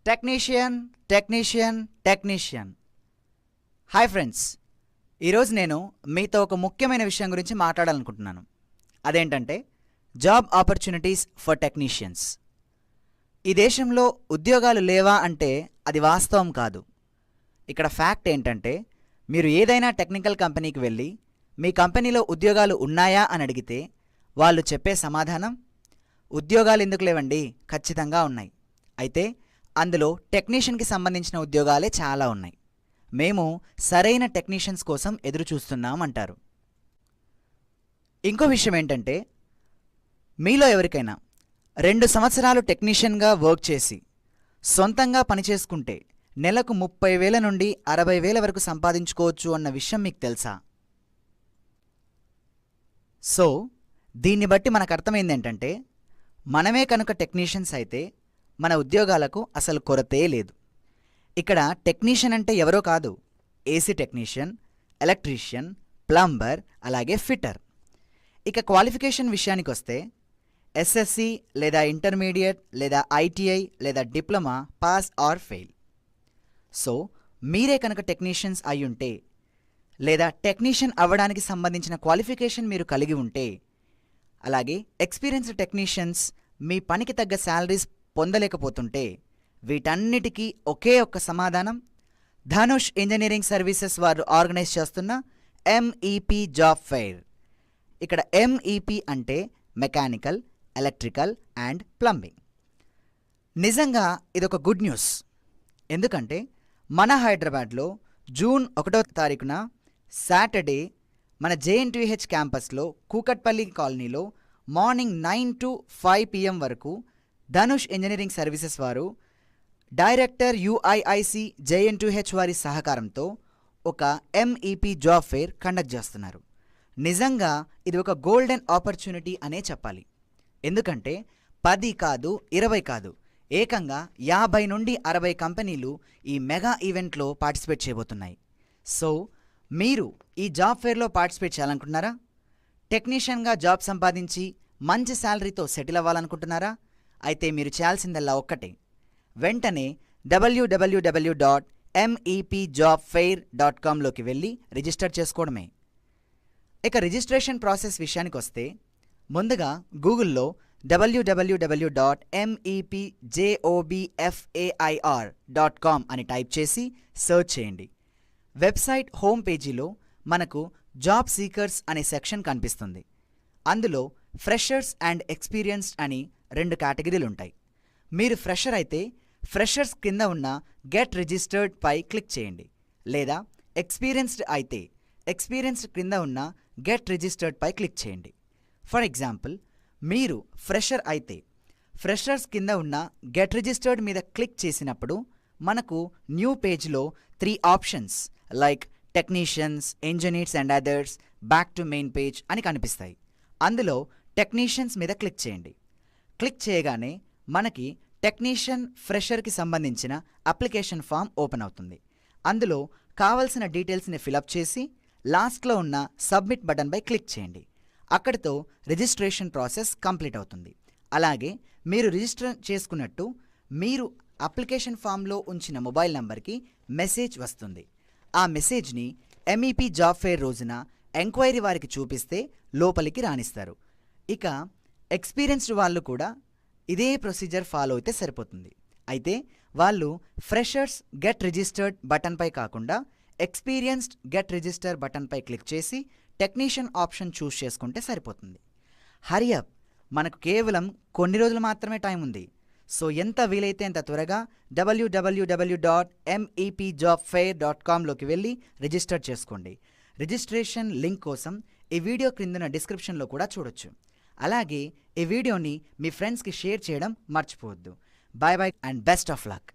Technician technician technician hi friends, ఈరోజు నేను మీతో ఒక ముఖ్యమైన విషయం గురించి మాట్లాడాలనుకుంటున్నాను. అదేంటంటే జాబ్ ఆపర్చునిటీస్ ఫర్ టెక్నీషియన్స్. ఈ దేశంలో ఉద్యోగాలు లేవా అంటే అది వాస్తవం కాదు. ఇక్కడ ఫ్యాక్ట్ ఏంటంటే, మీరు ఏదైనా టెక్నికల్ కంపెనీకి వెళ్ళి మీ కంపెనీలో ఉద్యోగాలు ఉన్నాయా అని అడిగితే వాళ్ళు చెప్పే సమాధానం, ఉద్యోగాలు ఎందుకు లేవండి, ఖచ్చితంగా ఉన్నాయి. అయితే అందులో టెక్నీషియన్కి సంబంధించిన ఉద్యోగాలే చాలా ఉన్నాయి. మేము సరైన టెక్నీషియన్స్ కోసం ఎదురు చూస్తున్నాం అంటారు. ఇంకో విషయం ఏంటంటే, మీలో ఎవరికైనా 2 సంవత్సరాలు టెక్నీషియన్గా వర్క్ చేసి సొంతంగా పనిచేసుకుంటే నెలకు 30,000 నుండి 60,000 వరకు సంపాదించుకోవచ్చు అన్న విషయం మీకు తెలుసా? సో దీన్ని బట్టి మనకు అర్థమైంది ఏంటంటే, మనమే కనుక టెక్నీషియన్స్ అయితే మన ఉద్యోగాలకు అసలు కొరతే లేదు. ఇక్కడ టెక్నీషియన్ అంటే ఎవరో కాదు, ఏసీ టెక్నీషియన్, ఎలక్ట్రీషియన్, ప్లంబర్, అలాగే ఫిట్టర్. ఇక క్వాలిఫికేషన్ విషయానికి వస్తే ఎస్ఎస్సి లేదా ఇంటర్మీడియట్ లేదా ఐటీఐ లేదా diploma pass or fail. So మీరే కనుక టెక్నీషియన్స్ అయి ఉంటే లేదా టెక్నీషియన్ అవ్వడానికి సంబంధించిన క్వాలిఫికేషన్ మీరు కలిగి ఉంటే, అలాగే ఎక్స్పీరియన్స్డ్ టెక్నీషియన్స్ మీ పనికి తగ్గ శాలరీస్ పొందలేకపోతుంటే, వీటన్నిటికీ ఒకే ఒక్క సమాధానం, ధనుష్ ఇంజనీరింగ్ సర్వీసెస్ వారు ఆర్గనైజ్ చేస్తున్న MEP జాబ్ ఫెయిర్. ఇక్కడ MEP అంటే మెకానికల్, ఎలక్ట్రికల్ అండ్ ప్లంబింగ్. నిజంగా ఇదొక గుడ్ న్యూస్. ఎందుకంటే మన హైదరాబాద్లో జూన్ 1వ తారీఖున సాటర్డే మన JNTH క్యాంపస్లో కూకట్పల్లి కాలనీలో మార్నింగ్ 9 to 5 PM వరకు ధనుష్ ఇంజనీరింగ్ సర్వీసెస్ వారు డైరెక్టర్ UIIC JNTH వారి సహకారంతో ఒక MEP జాబ్ ఫెయిర్ కండక్ట్ చేస్తున్నారు. నిజంగా ఇది ఒక గోల్డెన్ ఆపర్చునిటీ అనే చెప్పాలి. ఎందుకంటే 10 కాదు, 20 కాదు, ఏకంగా 50 నుండి 60 కంపెనీలు ఈ మెగా ఈవెంట్లో పార్టిసిపేట్ చేయబోతున్నాయి. సో మీరు ఈ జాబ్ ఫెయిర్లో పార్టిసిపేట్ చేయాలనుకుంటున్నారా? టెక్నీషియన్గా జాబ్ సంపాదించి మంచి శాలరీతో సెటిల్ అవ్వాలనుకుంటున్నారా? అయితే మీరు చేయాల్సిందల్లా ఒక్కటే, వెంటనే www.mepjobfair.com లోకి వెళ్ళి రిజిస్టర్ చేసుకోవడమే. ఇక రిజిస్ట్రేషన్ ప్రాసెస్ విషయానికి వస్తే, ముందుగా గూగుల్లో www.mepjobfair.com అని టైప్ చేసి సెర్చ్ చేయండి. వెబ్సైట్ హోమ్ పేజీలో మనకు జాబ్ సీకర్స్ అనే సెక్షన్ కనిపిస్తుంది. అందులో ఫ్రెషర్స్ అండ్ ఎక్స్పీరియన్స్డ్ అని 2 కేటగిరీలు ఉంటాయి. మీరు ఫ్రెషర్ అయితే ఫ్రెషర్స్ కింద ఉన్న గెట్ రిజిస్టర్డ్ పై క్లిక్ చేయండి, లేదా ఎక్స్పీరియన్స్డ్ అయితే ఎక్స్పీరియన్స్డ్ కింద ఉన్న గెట్ రిజిస్టర్డ్ పై క్లిక్ చేయండి. ఫర్ ఎగ్జాంపుల్, మీరు ఫ్రెషర్ అయితే ఫ్రెషర్స్ కింద ఉన్న గెట్ రిజిస్టర్డ్ మీద క్లిక్ చేసినప్పుడు మనకు న్యూ పేజ్లో 3 options like technicians, engineers and others, back to main page అని కనిపిస్తాయి. అందులో టెక్నీషియన్స్ మీద క్లిక్ చేయండి. క్లిక్ చేయగానే మనకి టెక్నీషియన్ ఫ్రెషర్కి సంబంధించిన అప్లికేషన్ ఫామ్ ఓపెన్ అవుతుంది. అందులో కావలసిన డీటెయిల్స్ని ఫిలప్ చేసి లాస్ట్లో ఉన్న సబ్మిట్ బటన్పై క్లిక్ చేయండి. అక్కడితో రిజిస్ట్రేషన్ ప్రాసెస్ కంప్లీట్ అవుతుంది. అలాగే మీరు రిజిస్టర్ చేసుకున్నట్టు మీరు అప్లికేషన్ ఫామ్లో ఉంచిన మొబైల్ నంబర్కి మెసేజ్ వస్తుంది. ఆ మెసేజ్ని MEP జాబ్ ఫెయిర్ రోజున ఎంక్వైరీ వారికి చూపిస్తే లోపలికి రాణిస్తారు. ఇక ఎక్స్పీరియన్స్డ్ వాళ్ళు కూడా ఇదే ప్రొసీజర్ ఫాలో అయితే సరిపోతుంది. అయితే వాళ్ళు ఫ్రెషర్స్ గెట్ రిజిస్టర్డ్ బటన్పై కాకుండా ఎక్స్పీరియన్స్డ్ గెట్ రిజిస్టర్ బటన్పై క్లిక్ చేసి టెక్నీషియన్ ఆప్షన్ చూస్ చేసుకుంటే సరిపోతుంది. హరియప్, మనకు కేవలం కొన్ని రోజులు మాత్రమే టైం ఉంది. సో ఎంత వీలైతే అంత త్వరగా www.mepjobfair.com లోకి వెళ్ళి రిజిస్టర్ చేసుకోండి. రిజిస్ట్రేషన్ లింక్ కోసం ఈ వీడియో క్రిందన డిస్క్రిప్షన్లో కూడా చూడొచ్చు. అలాగే ఈ వీడియోని మీ ఫ్రెండ్స్కి షేర్ చేయడం మర్చిపోవద్దు. Bye bye and best of luck.